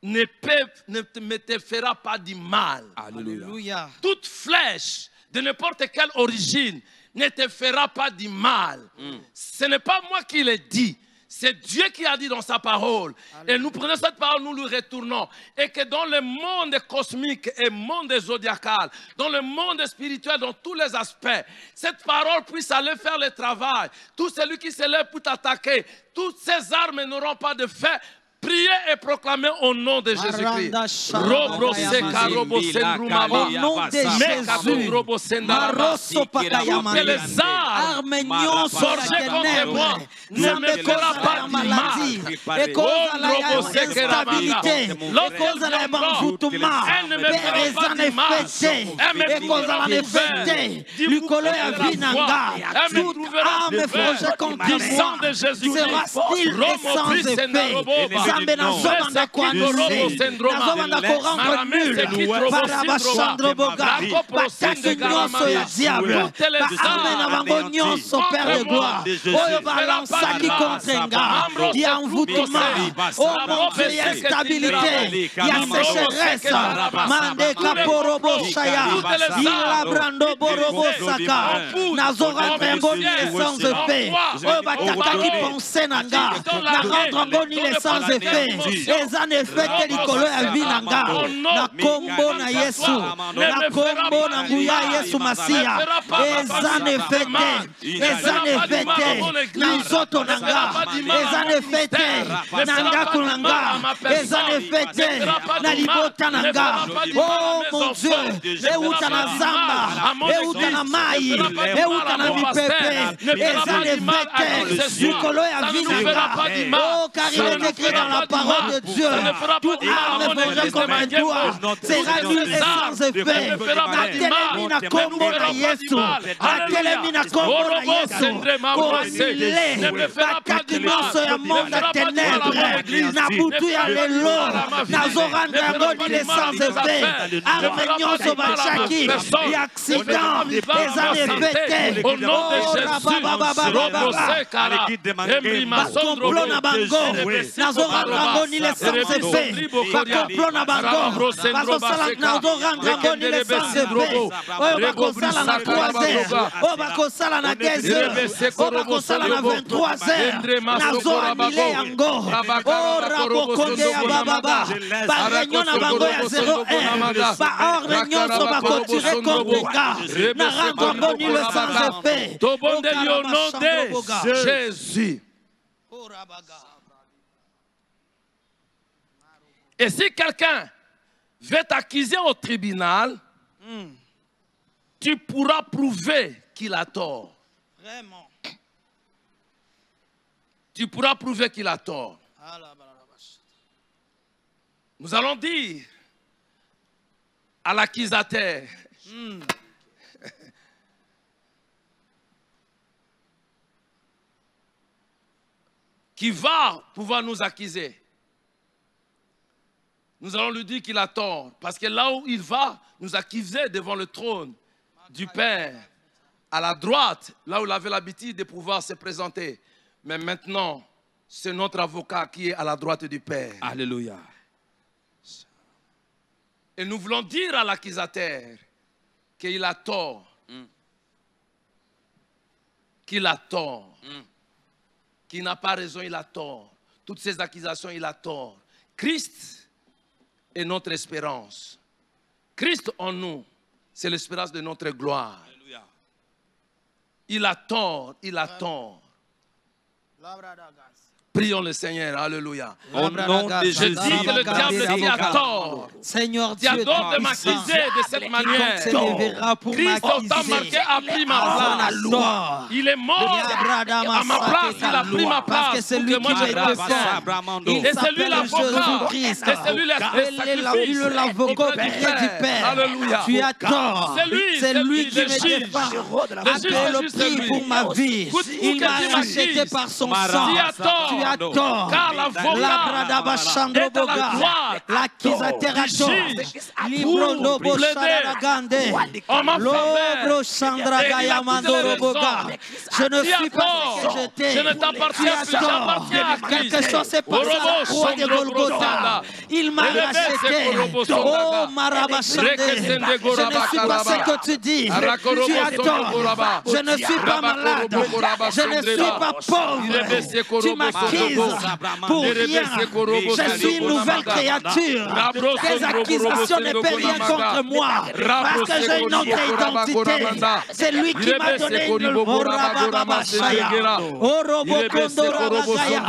ne te fera pas du mal. Alléluia. Alléluia. Toute flèche de n'importe quelle origine ne te fera pas du mal. Ce n'est pas moi qui l'ai dit. C'est Dieu qui a dit dans sa parole. Et nous prenons cette parole, nous lui retournons. Et que dans le monde cosmique et le monde zodiacal, dans le monde spirituel, dans tous les aspects, cette parole puisse aller faire le travail. Tout celui qui se lève pour t'attaquer, toutes ces armes n'auront pas de fait. Priez et proclamez au nom de Jésus-Christ. Au nom de Jésus. Que les armes forgées contre moi ne me fera pas du mal. Elle ne me fera pas du mal. Elle me trouvera du sang de Jésus-Christ. Zambe na zoma na kuanuse na zoma na koranga nul barabashandro boga bataki nyonso ya diable baarme na bango nyonso père de gloire oyo balansaki contre nga ya mvutuma oh mon Dieu ya stabilité ya sécheresse mandeka porobo shaya ila brando borobo saka nazorentre yango ni sans effet oyo batakaki pensé na nga na rendre yango ni sans effet. Eza ne fete likolo ya vi na nga na kombo na Yesu na kombo na nguya Yesu Masia eza ne fete na nzoto na nga eza ne fete na ndako na nga eza ne fete na libota na nga oh mon Dieu euta na zamba euta na mai euta na mipepe eza ne fete likolo ya vi na nga oh car il est écrit dans la parole de Dieu, toute arme forgée contre toi sera nulle et sans effet. Natelemi na kombo na Yesu, natelemi na kombo na Yesu, koanile bataki nyonso ya monde ya ténèbres, na butu ya lelo, nazorendre yango nile sans effet. Arme nyonso batiaki ya accident, eza nefete. Au nom de Jésus, bakomplot na bango nazorendre yango nile sans effet. Bakomplot na bango bazosala nazorendre yango nile sans effet. Oyo bakosala na 3h, oyo bakosala na 2h, oyo bakosala na 23h, nazoanile yango. O rabokonde ya bababa bareunion na bango ya 0h, baordre nyonso bakotire contre nga na rendre yango nile sans effet. Au nom de Jésus. Et si quelqu'un veut t'accuser au tribunal, tu pourras prouver qu'il a tort. Vraiment. Tu pourras prouver qu'il a tort. Nous allons dire à l'accusateur, qui va pouvoir nous accuser. Nous allons lui dire qu'il a tort. Parce que là où il va nous accuser devant le trône du Père, à la droite, là où il avait l'habitude de pouvoir se présenter. Mais maintenant, c'est notre avocat qui est à la droite du Père. Alléluia. Et nous voulons dire à l'accusateur qu'il a tort. Qu'il a tort. Qu'il n'a pas raison, il a tort. Toutes ces accusations, il a tort. Christ est notre espérance. Christ en nous, c'est l'espérance de notre gloire. Alléluia. Il a tort, il a tort. Prions le Seigneur, alléluia. Au nom de Je Jésus, dis que le diable dit à tort. Seigneur Tu as Dieu, tort de m'accuser de cette manière. se lèvera pour Christ t'a marqué, a pris ma place. Il est mort à ma place, il a pris ma place. Parce que c'est lui pour que moi qui je m'a puisse faire. Il Et c'est lui l'avocat. Jésus-Christ. Et c'est lui Il est l'avocat auprès du Père. Alléluia. Tu as tort. C'est lui qui me juge. défend. Le juge, Après le le juge, c'est prix lui. pour ma vie. Écoute, Il que m'a Dieu racheté m'accuse. par son Tu sang. as tort. Tu as tort. Car l'avocat Labradabashando est à la Boga. droite L'accusateur a du tort. juge Librondo pour plaider Bosharagande. en ma Lobro faveur. Sandra Et il a Gayamando toutes les Roboga. raisons. Je ne Tu as suis pas tort. ce que j'étais. Je ne t'appartiens Tu as plus, tort. j'appartiens à Christ. Quelque chose s'est passé à la croix de Golgotha. Il m'a racheté. Oh Marabashande. Je ne suis pas ce que tu dis. Tu as tort. Je ne suis pas malade. Je ne suis pas pauvre. Tu m'accuses pour rien. Je suis une nouvelle créature. Tes accusations ne peuvent rien contre moi. Parce que j'ai une autre identité. C'est lui qui m'a donné une Orababashaya. Orobokondo Rabagaya.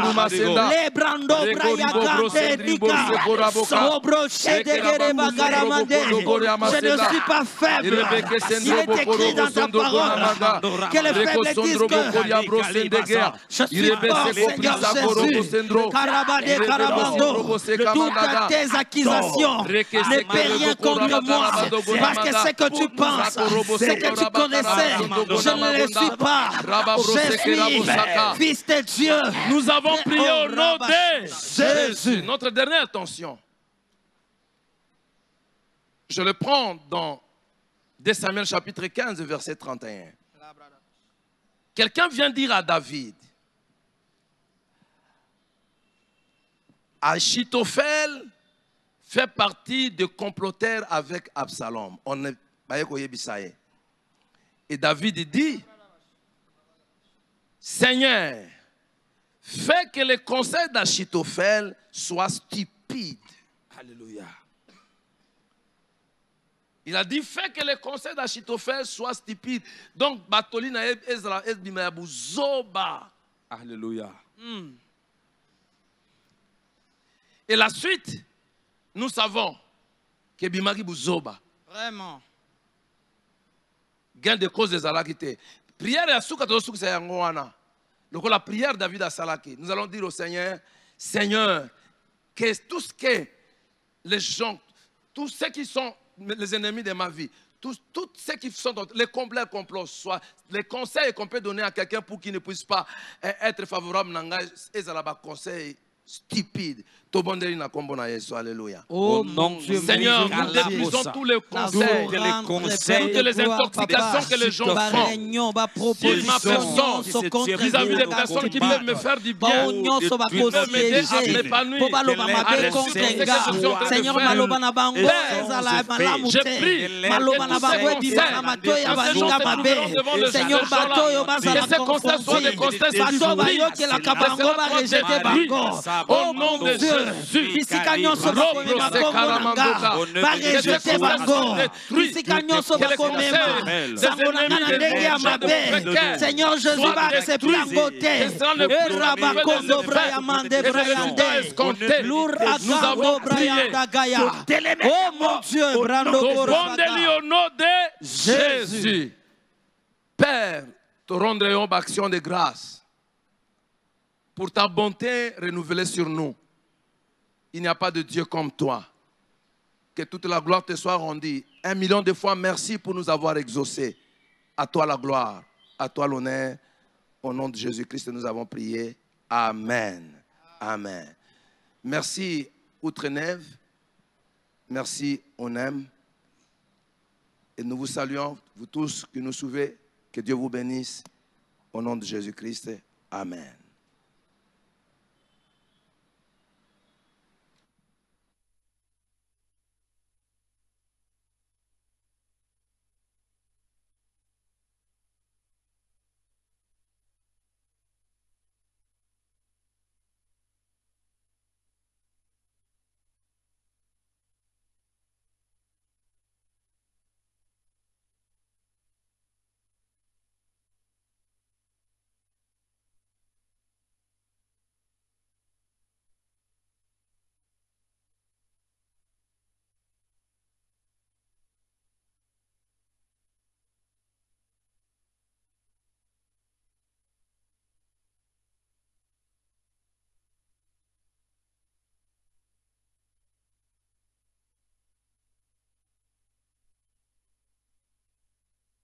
Lebrando Brayagante Nika. Sobroche de Gerebagaramande. Je ne suis pas faible. Il est écrit dans ta parole que les faibles disent que je suis fort, Seigneur Jésus. Karabade Karabando. Toutes tes accusations ne peuvent rien contre moi. Parce que ce que tu penses, ce que tu connaissais, je ne le suis pas. Je suis fils de Dieu. Nous avons prié au nom de Jésus. Notre dernière tension. Je le prends dans 2 Samuel chapitre 15, verset 31. Quelqu'un vient dire à David, Achitophel fait partie de comploteurs avec Absalom. Et David dit, Seigneur, fais que le conseil d'Achitophel soit stupide. Alléluia. Il a dit, fais que le conseil d'Achitophel soit stupide. Donc, Batolina Ezra Ezbimayabu Zoba. Alléluia. Et la suite, nous savons que Bimari Bouzoba. Vraiment. Gain de cause des Alakité. Prière à Souka Tosouk Sayangwana. Donc, la prière de David à Salaki. Nous allons dire au Seigneur, Seigneur, que tout ce que les gens, tous ceux qui sont les ennemis de ma vie, tous ceux qui sont dans les complets complots, soit les conseils qu'on peut donner à quelqu'un pour qu'il ne puisse pas être favorable, et ça là-bas conseil stupide. Alléluia. Au nom de Seigneur, nous détruisons tous les conseils, toutes les intoxications que les gens font sur ma personne, vis-à-vis des personnes qui peuvent me faire du bien, qui peuvent m'aider à m'épanouir, à réussir ce que je suis en train de faire. Je prie que Seigneur, que ces conseils soient des conseils au nom de Jésus. Bisika nyonso bakomema kombo nanga barejete bango bisika nyonso bakomema sango nanga na ndenge ya mabe Seigneur Jésus baaccepte yango te erabakondo brayamande brayande lour akango brayandagaya oh mon Dieu brando rondez-lui au nom de Jésus. Père, te rendons action de grâce pour ta bonté renouvelée sur nous. Il n'y a pas de Dieu comme toi. Que toute la gloire te soit rendue. 1 million de fois merci pour nous avoir exaucés. À toi la gloire, à toi l'honneur. Au nom de Jésus-Christ, nous avons prié. Amen. Amen. Merci Outre-Nève. Merci Onem. Et nous vous saluons, vous tous qui nous suivez. Que Dieu vous bénisse. Au nom de Jésus-Christ. Amen.